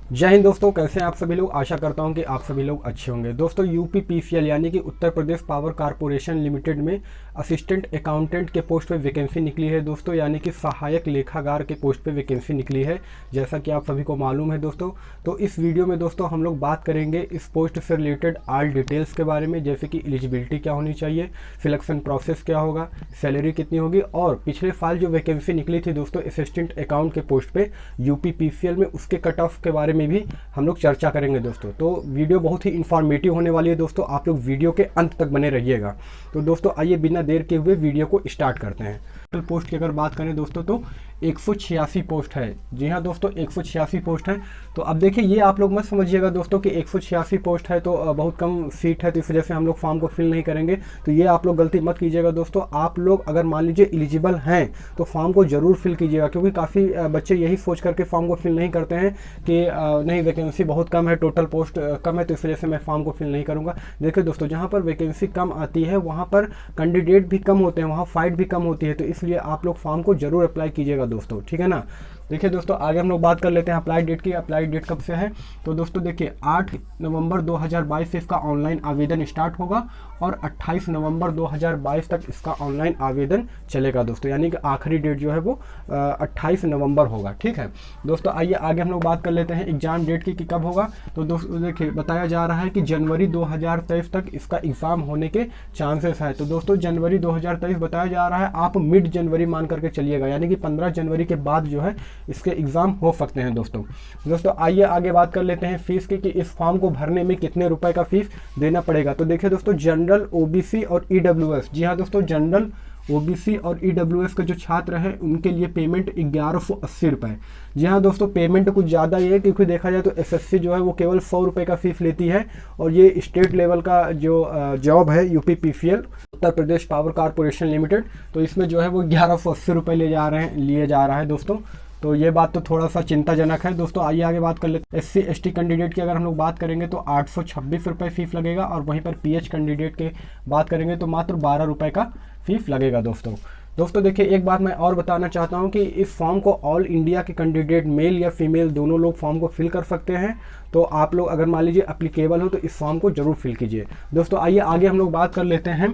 जय हिंद दोस्तों, कैसे हैं आप सभी लोग। आशा करता हूं कि आप सभी लोग अच्छे होंगे। दोस्तों यूपीपीसीएल यानी कि Uttar Pradesh power corporation limited में असिस्टेंट अकाउंटेंट के पोस्ट पे वैकेंसी निकली है दोस्तों, यानी कि सहायक लेखाकार के पोस्ट पे वैकेंसी निकली है, जैसा कि आप सभी को मालूम है दोस्तों। तो इस वीडियो में दोस्तों हम लोग बात करेंगे इस पोस्ट से रिलेटेड ऑल डिटेल्स के बारे में, जैसे कि एलिजिबिलिटी क्या होनी चाहिए, सिलेक्शन प्रोसेस क्या होगा, सैलरी कितनी होगी, और पिछले साल जो वैकेंसी निकली थी दोस्तों असिस्टेंट अकाउंट के पोस्ट पे यूपीपीसीएल में, उसके कट ऑफ के बारे में भी हम लोग चर्चा करेंगे दोस्तों। तो वीडियो बहुत ही इंफॉर्मेटिव होने वाली है दोस्तों, आप लोग वीडियो के अंत तक बने रहिएगा। तो दोस्तों आइए बिना देर के हुए वीडियो को स्टार्ट करते हैं। टोटल पोस्ट की अगर बात करें दोस्तों तो 186 पोस्ट है। जी हाँ दोस्तों, 186 पोस्ट है। तो अब देखिए, ये आप लोग मत समझिएगा दोस्तों कि 186 पोस्ट है तो बहुत कम सीट है, तो इस वजह से हम लोग फॉर्म को फिल नहीं करेंगे। तो ये आप लोग गलती मत कीजिएगा दोस्तों। आप लोग अगर मान लीजिए एलिजिबल हैं तो फॉर्म को ज़रूर फिल कीजिएगा, क्योंकि काफ़ी बच्चे यही सोच करके फॉर्म को फिल नहीं करते हैं कि नहीं वैकेंसी बहुत कम है, टोटल पोस्ट कम है, तो इस वजह से मैं फॉर्म को फिल नहीं करूँगा। देखिए दोस्तों, जहाँ पर वैकेंसी कम आती है वहाँ पर कैंडिडेट भी कम होते हैं, वहाँ फाइट भी कम होती है, तो इसलिए आप लोग फॉर्म को जरूर अप्लाई कीजिएगा दोस्तों, ठीक है ना। देखिए दोस्तों, आगे हम लोग बात कर लेते हैं अप्लाई डेट की। अप्लाई डेट कब से है तो दोस्तों देखिए 8 नवंबर 2022 से इसका ऑनलाइन आवेदन स्टार्ट होगा और 28 नवंबर 2022 तक इसका ऑनलाइन आवेदन चलेगा दोस्तों, यानी कि आखिरी डेट जो है वो 28 नवंबर होगा, ठीक है दोस्तों। आइए आगे हम लोग बात कर लेते हैं एग्जाम डेट की कि कब होगा। तो दोस्तों देखिए, बताया जा रहा है कि जनवरी 2023 तक इसका एग्ज़ाम होने के चांसेस है। तो दोस्तों जनवरी 2023 बताया जा रहा है, आप मिड जनवरी मान करके चलिएगा, यानी कि 15 जनवरी के बाद जो है इसके एग्ज़ाम हो सकते हैं दोस्तों आइए आगे बात कर लेते हैं फीस की कि इस फॉर्म को भरने में कितने रुपए का फीस देना पड़ेगा। तो देखिए दोस्तों, जनरल, ओबीसी और ईडब्ल्यूएस, जी हाँ दोस्तों, जनरल, ओबीसी और ईडब्ल्यूएस के जो छात्र हैं उनके लिए पेमेंट 1180 रुपये। जी हाँ दोस्तों, पेमेंट कुछ ज़्यादा ही है, क्योंकि देखा जाए तो एसएससी जो है वो केवल 100 रुपये का फीस लेती है, और ये स्टेट लेवल का जो जॉब है UPPCL Uttar Pradesh power corporation limited, तो इसमें जो है वो 1180 रुपये लिए जा रहा है दोस्तों। तो ये बात तो थोड़ा सा चिंताजनक है दोस्तों। आइए आगे बात कर लेते हैं एससी एसटी कैंडिडेट की अगर हम लोग बात करेंगे तो 826 रुपये फीस लगेगा, और वहीं पर पीएच कैंडिडेट की बात करेंगे तो मात्र 12 रुपये का फीस लगेगा दोस्तों देखिए, एक बात मैं और बताना चाहता हूं कि इस फॉर्म को ऑल इंडिया के कैंडिडेट मेल या फीमेल दोनों लोग फॉर्म को फिल कर सकते हैं। तो आप लोग अगर मान लीजिए अप्लीकेबल हो तो इस फॉर्म को जरूर फिल कीजिए दोस्तों। आइए आगे हम लोग बात कर लेते हैं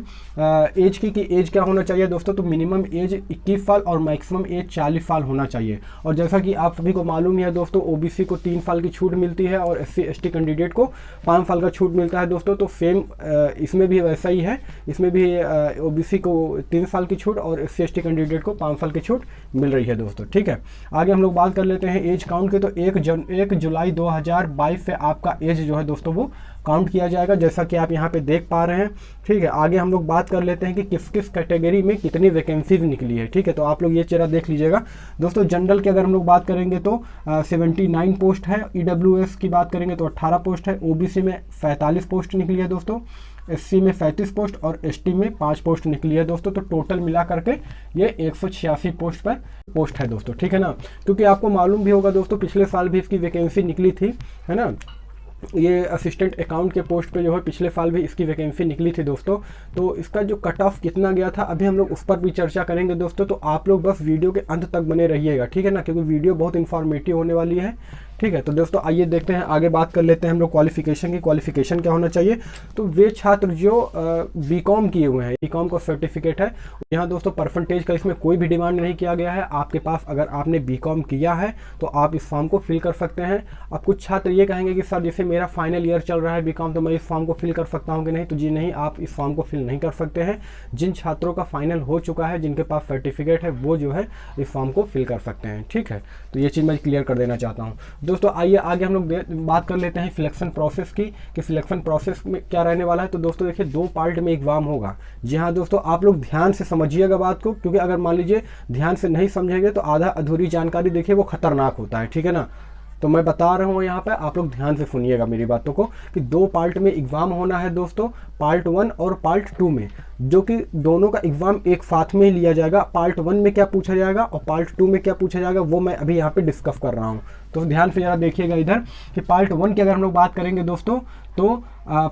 एज की कि एज क्या होना चाहिए दोस्तों। तो मिनिमम एज 21 साल और मैक्सिमम एज 40 साल होना चाहिए। और जैसा कि आप सभी को मालूम ही है दोस्तों, ओबीसी को 3 साल की छूट मिलती है और एससी एसटी कैंडिडेट को 5 साल का छूट मिलता है दोस्तों। तो सेम इसमें भी वैसा ही है, इसमें भी ओबीसी को 3 साल की छूट और एससी एसटी कैंडिडेट को 5 साल की छूट मिल रही है दोस्तों, ठीक है। आगे हम लोग बात कर लेते हैं एज काउंट के। तो 1 जुलाई 2022 से आपका एज जो है दोस्तों वो काउंट किया जाएगा, जैसा कि आप यहाँ पे देख पा रहे हैं, ठीक है। आगे हम लोग बात कर लेते हैं कि किस किस कैटेगरी में कितनी वैकेंसीज निकली है, ठीक है। तो आप लोग ये चेहरा देख लीजिएगा दोस्तों। जनरल की अगर हम लोग बात करेंगे तो 79 पोस्ट है, ईडब्ल्यूएस की बात करेंगे तो 18 पोस्ट है, ओबीसी में 45 पोस्ट निकली है दोस्तों, एससी में 35 पोस्ट और एसटी में 5 पोस्ट निकली है दोस्तों। तो टोटल मिला करके ये 186 पोस्ट है दोस्तों, ठीक है ना। क्योंकि आपको मालूम भी होगा दोस्तों, पिछले साल भी इसकी वैकेंसी निकली थी, है ना। ये असिस्टेंट अकाउंट के पोस्ट पे जो है पिछले साल भी इसकी वैकेंसी निकली थी दोस्तों। तो इसका जो कट ऑफ कितना गया था अभी हम लोग उस पर भी चर्चा करेंगे दोस्तों। तो आप लोग बस वीडियो के अंत तक बने रहिएगा, ठीक है ना, क्योंकि वीडियो बहुत इंफॉर्मेटिव होने वाली है, ठीक है। तो दोस्तों आइए देखते हैं, आगे बात कर लेते हैं हम लोग क्वालिफिकेशन की। क्वालिफिकेशन क्या होना चाहिए तो वे छात्र जो बीकॉम किए हुए हैं, बीकॉम का सर्टिफिकेट है, यहाँ दोस्तों परसेंटेज का इसमें कोई भी डिमांड नहीं किया गया है। आपके पास अगर आपने बीकॉम किया है तो आप इस फॉर्म को फिल कर सकते हैं। अब कुछ छात्र ये कहेंगे कि सर जैसे मेरा फाइनल ईयर चल रहा है बीकॉम, तो मैं इस फॉर्म को फिल कर सकता हूँ कि नहीं। तो जी नहीं, आप इस फॉर्म को फिल नहीं कर सकते हैं। जिन छात्रों का फाइनल हो चुका है, जिनके पास सर्टिफिकेट है, वो जो है इस फॉर्म को फिल कर सकते हैं, ठीक है। तो ये चीज़ मैं क्लियर कर देना चाहता हूँ दोस्तों। आइए आगे हम लोग बात कर लेते हैं सिलेक्शन प्रोसेस की कि सिलेक्शन प्रोसेस में क्या रहने वाला है। तो दोस्तों देखिए, 2 पार्ट में एग्जाम होगा। जी हाँ दोस्तों, आप लोग ध्यान से समझिएगा बात को, क्योंकि अगर मान लीजिए ध्यान से नहीं समझेंगे तो आधा अधूरी जानकारी देखिए वो खतरनाक होता है, ठीक है ना। तो मैं बता रहा हूँ यहाँ पे, आप लोग ध्यान से सुनिएगा मेरी बातों को कि 2 पार्ट में एग्जाम होना है दोस्तों, पार्ट 1 और पार्ट 2 में, जो कि दोनों का एग्जाम एक साथ में ही लिया जाएगा। पार्ट 1 में क्या पूछा जाएगा और पार्ट 2 में क्या पूछा जाएगा वो मैं अभी यहाँ पे डिस्कस कर रहा हूँ तो ध्यान से ज़रा देखिएगा इधर कि पार्ट 1 की अगर हम लोग बात करेंगे दोस्तों तो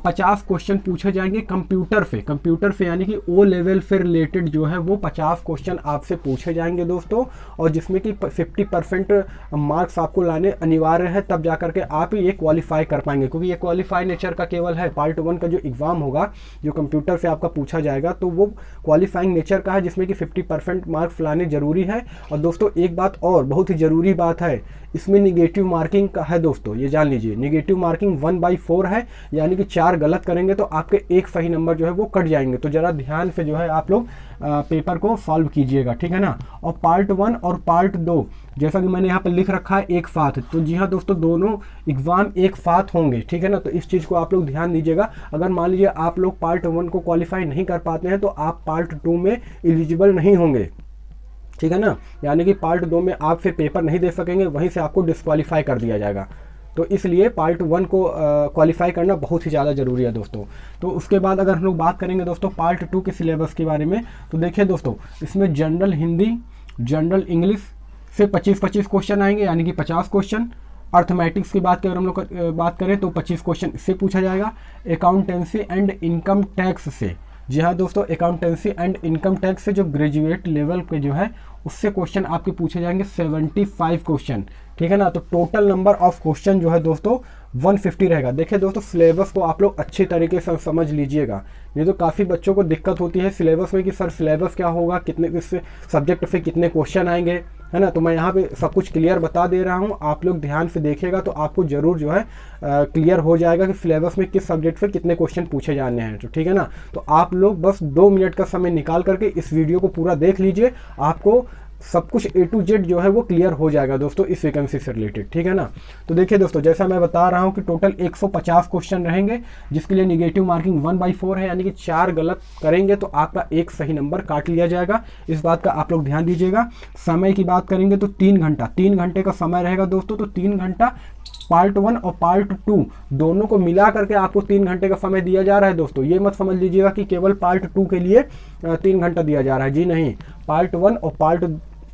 50 क्वेश्चन पूछे जाएंगे कंप्यूटर से यानी कि ओ लेवल से रिलेटेड जो है वो 50 क्वेश्चन आपसे पूछे जाएंगे दोस्तों, और जिसमें कि 50% मार्क्स आपको लाने अनिवार्य है, तब जाकर के आप ये क्वालिफाई कर पाएंगे, क्योंकि ये क्वालिफाई नेचर का केवल है। पार्ट 1 का जो एग्ज़ाम होगा जो कंप्यूटर से आपका पूछा जाएगा तो वो क्वालिफाइंग नेचर का है, जिसमें कि 50% मार्क्स लाने जरूरी है। और दोस्तों एक बात और बहुत ही ज़रूरी बात है, इसमें निगेटिव मार्किंग का है दोस्तों, ये जान लीजिए। निगेटिव मार्किंग 1/4 है, यानी कि 4 गलत करेंगे तो आपके एक सही नंबर जो है वो कट जाएंगे। तो ज़रा ध्यान से जो है आप लोग पेपर को सॉल्व कीजिएगा, ठीक है ना। और पार्ट 1 और पार्ट 2 जैसा कि मैंने यहाँ पर लिख रखा है एक साथ, तो जी हाँ दोस्तों दोनों एग्ज़ाम एक साथ होंगे, ठीक है ना। तो इस चीज़ को आप लोग ध्यान दीजिएगा। अगर मान लीजिए आप लोग पार्ट 1 को क्वालिफाई नहीं कर पाते हैं तो आप पार्ट 2 में एलिजिबल नहीं होंगे, ठीक है ना। यानी कि पार्ट 2 में आप फिर पेपर नहीं दे सकेंगे, वहीं से आपको डिस्क्वालीफाई कर दिया जाएगा। तो इसलिए पार्ट 1 को क्वालिफाई करना बहुत ही ज़्यादा ज़रूरी है दोस्तों। तो उसके बाद अगर हम लोग बात करेंगे दोस्तों पार्ट 2 के सिलेबस के बारे में, तो देखिए दोस्तों इसमें जनरल हिंदी, जनरल इंग्लिश से 25-25 क्वेश्चन आएंगे, यानी कि 50 क्वेश्चन। अर्थमेटिक्स की बात करें हम लोग बात करें तो 25 क्वेश्चन इससे पूछा जाएगा। अकाउंटेंसी एंड इनकम टैक्स से, जी हाँ दोस्तों, अकाउंटेंसी एंड इनकम टैक्स से जो ग्रेजुएट लेवल पे जो है उससे क्वेश्चन आपके पूछे जाएंगे 75 क्वेश्चन, ठीक है ना। तो टोटल नंबर ऑफ क्वेश्चन जो है दोस्तों 150 रहेगा। देखिए दोस्तों सिलेबस को आप लोग अच्छी तरीके से समझ लीजिएगा, ये तो काफ़ी बच्चों को दिक्कत होती है सिलेबस में कि सर सिलेबस क्या होगा, कितने किस सब्जेक्ट से कितने क्वेश्चन आएंगे, है ना। तो मैं यहाँ पे सब कुछ क्लियर बता दे रहा हूँ, आप लोग ध्यान से देखिएगा तो आपको ज़रूर जो है क्लियर हो जाएगा कि सिलेबस में किस सब्जेक्ट से कितने क्वेश्चन पूछे जाने हैं, तो ठीक है ना। तो आप लोग बस 2 मिनट का समय निकाल करके इस वीडियो को पूरा देख लीजिए, आपको सब कुछ A to Z जो है वो क्लियर हो जाएगा दोस्तों इस वैकेंसी से रिलेटेड, ठीक है ना। तो देखिए दोस्तों जैसा मैं बता रहा हूँ कि टोटल 150 क्वेश्चन रहेंगे, जिसके लिए निगेटिव मार्किंग 1/4 है, यानी कि 4 गलत करेंगे तो आपका एक सही नंबर काट लिया जाएगा। इस बात का आप लोग ध्यान दीजिएगा। समय की बात करेंगे तो 3 घंटे का समय रहेगा दोस्तों। तो 3 घंटा पार्ट 1 और पार्ट 2 दोनों को मिला करके आपको 3 घंटे का समय दिया जा रहा है दोस्तों। ये मत समझ लीजिएगा कि केवल पार्ट 2 के लिए 3 घंटा दिया जा रहा है, जी नहीं। पार्ट 1 और पार्ट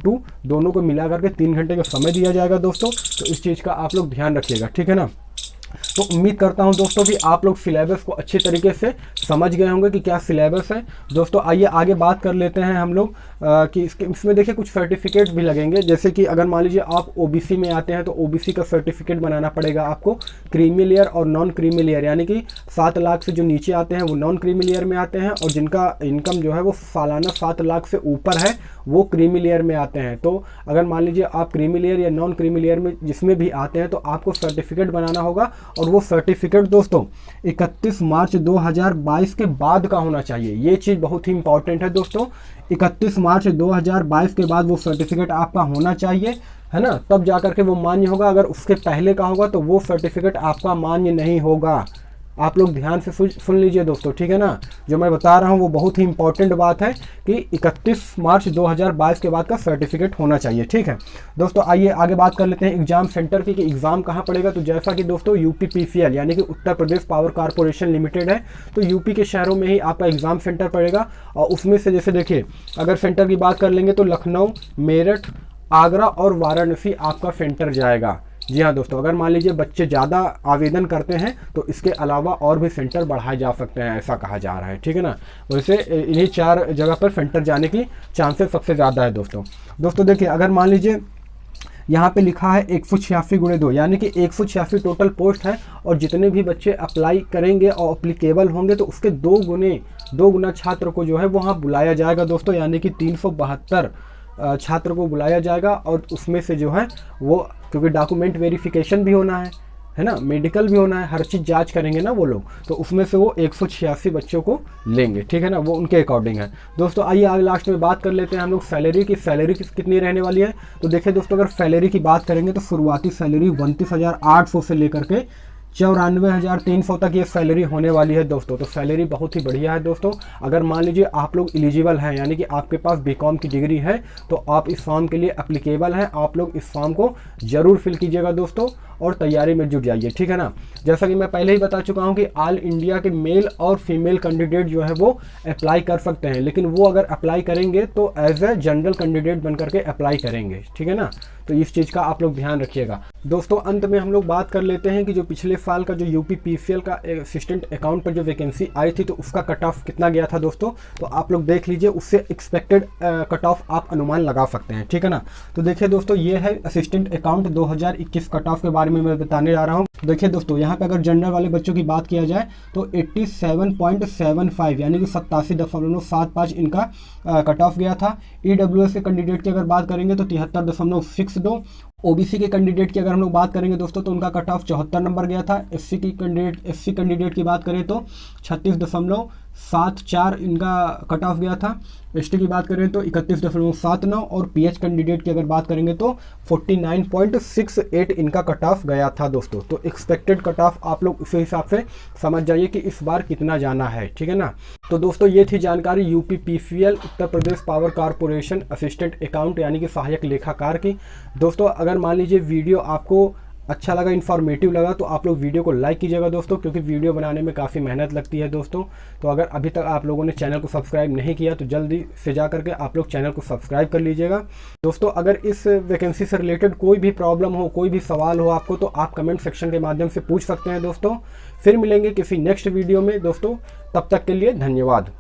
2 दोनों को मिला करके 3 घंटे का समय दिया जाएगा दोस्तों। तो इस चीज़ का आप लोग ध्यान रखिएगा, ठीक है ना। तो उम्मीद करता हूं दोस्तों कि आप लोग सिलेबस को अच्छे तरीके से समझ गए होंगे कि क्या सिलेबस है दोस्तों। आइए आगे बात कर लेते हैं हम लोग कि इसमें देखिए कुछ सर्टिफिकेट भी लगेंगे। जैसे कि अगर मान लीजिए आप ओबीसी में आते हैं तो ओबीसी का सर्टिफिकेट बनाना पड़ेगा आपको, क्रीमी लेयर और नॉन क्रीमी लेयर, यानी कि 7 लाख से जो नीचे आते हैं वो नॉन क्रीमी लेयर में आते हैं, और जिनका इनकम जो है वो सालाना 7 लाख से ऊपर है वो क्रीमी लेयर में आते हैं। तो अगर मान लीजिए आप क्रीमी लेयर या नॉन क्रीमी लेयर में जिसमें भी आते हैं तो आपको सर्टिफिकेट बनाना होगा, और वो सर्टिफिकेट दोस्तों 31 मार्च 2022 के बाद का होना चाहिए। ये चीज़ बहुत ही इंपॉर्टेंट है दोस्तों, 31 मार्च 2022 के बाद वो सर्टिफिकेट आपका होना चाहिए, है ना। तब जा करके वो मान्य होगा। अगर उसके पहले का होगा तो वो सर्टिफिकेट आपका मान्य नहीं होगा। आप लोग ध्यान से सुन लीजिए दोस्तों, ठीक है ना। जो मैं बता रहा हूँ वो बहुत ही इंपॉर्टेंट बात है कि 31 मार्च 2022 के बाद का सर्टिफिकेट होना चाहिए, ठीक है दोस्तों। आइए आगे बात कर लेते हैं एग्जाम सेंटर की कि एग्ज़ाम कहाँ पड़ेगा। तो जैसा कि दोस्तों UPPCL यानी कि Uttar Pradesh power corporation limited है, तो यूपी के शहरों में ही आपका एग्ज़ाम सेंटर पड़ेगा। और उसमें से जैसे देखिए अगर सेंटर की बात कर लेंगे तो लखनऊ, मेरठ, आगरा और वाराणसी आपका सेंटर जाएगा। जी हाँ दोस्तों, अगर मान लीजिए बच्चे ज़्यादा आवेदन करते हैं तो इसके अलावा और भी सेंटर बढ़ाए जा सकते हैं, ऐसा कहा जा रहा है, ठीक है ना। वैसे इन्हीं 4 जगह पर सेंटर जाने की चांसेस सबसे ज़्यादा है दोस्तों। देखिए अगर मान लीजिए यहाँ पे लिखा है 186/2, यानी कि 186 टोटल पोस्ट है, और जितने भी बच्चे अप्लाई करेंगे और अप्लीकेबल होंगे तो उसके 2 गुना छात्र को जो है वहाँ बुलाया जाएगा दोस्तों, यानी कि 372 छात्र को बुलाया जाएगा। और उसमें से जो है वो, क्योंकि डॉक्यूमेंट वेरिफिकेशन भी होना है ना, मेडिकल भी होना है, हर चीज़ जांच करेंगे ना वो लोग, तो उसमें से वो 186 बच्चों को लेंगे, ठीक है ना, वो उनके अकॉर्डिंग है दोस्तों। आइए आगे लास्ट में बात कर लेते हैं हम लोग सैलरी की कितनी रहने वाली है। तो देखिए दोस्तों अगर सैलरी की बात करेंगे तो शुरुआती सैलरी 29,800 से लेकर के 94,300 तक ये सैलरी होने वाली है दोस्तों। तो सैलरी बहुत ही बढ़िया है दोस्तों। अगर मान लीजिए आप लोग एलिजिबल हैं, यानी कि आपके पास बीकॉम की डिग्री है, तो आप इस फॉर्म के लिए एप्लीकेबल हैं। आप लोग इस फॉर्म को ज़रूर फिल कीजिएगा दोस्तों। और तैयारी में जुट जाइए, ठीक है ना। जैसा कि मैं पहले ही बता चुका हूं कि ऑल इंडिया के मेल और फीमेल कैंडिडेट जो है वो अप्लाई कर सकते हैं, लेकिन वो अगर अप्लाई करेंगे तो एज ए जनरल कैंडिडेट बन करके अप्लाई करेंगे, ठीक है ना। तो इस चीज़ का आप लोग ध्यान रखिएगा। दोस्तों अंत में हम लोग बात कर लेते हैं कि जो पिछले साल का जो यूपी पीसीएल का असिस्टेंट अकाउंट पर जो वैकेंसी आई थी तो उसका कट ऑफ कितना गया था दोस्तों, तो आप लोग देख लीजिए, उससे एक्सपेक्टेड कट ऑफ आप अनुमान लगा सकते हैं, ठीक है ना। तो देखिए दोस्तों, ये है असिस्टेंट अकाउंट 2021 कट ऑफ के बारे में मैं बताने जा रहा हूँ। देखिए दोस्तों, यहाँ पे अगर जनरल वाले बच्चों की बात किया जाए तो 87.75 यानी कि 87.75 इनका कट ऑफ गया था। ईडब्ल्यूएस के कैंडिडेट की अगर बात करेंगे तो 73.62। ओबीसी के कैंडिडेट की अगर हम लोग बात करेंगे दोस्तों तो उनका कट ऑफ 74 नंबर गया था। एससी कैंडिडेट की बात करें तो 36.74 इनका कट ऑफ गया था। एसटी की बात करें तो 31.79 और पीएच कैंडिडेट की अगर बात करेंगे तो 49.68 इनका कट ऑफ गया था दोस्तों। तो एक्सपेक्टेड कट ऑफ आप लोग उसी हिसाब से समझ जाइए कि इस बार कितना जाना है, ठीक है ना। तो दोस्तों ये थी जानकारी UP PCL Uttar Pradesh power corporation assistant account यानी कि सहायक लेखाकार की। दोस्तों अगर मान लीजिए वीडियो आपको अच्छा लगा, इन्फॉर्मेटिव लगा, तो आप लोग वीडियो को लाइक कीजिएगा दोस्तों, क्योंकि वीडियो बनाने में काफ़ी मेहनत लगती है दोस्तों। तो अगर अभी तक आप लोगों ने चैनल को सब्सक्राइब नहीं किया तो जल्दी से जा करके आप लोग चैनल को सब्सक्राइब कर लीजिएगा दोस्तों। अगर इस वैकेंसी से रिलेटेड कोई भी प्रॉब्लम हो, कोई भी सवाल हो आपको, तो आप कमेंट सेक्शन के माध्यम से पूछ सकते हैं दोस्तों। फिर मिलेंगे किसी नेक्स्ट वीडियो में दोस्तों, तब तक के लिए धन्यवाद।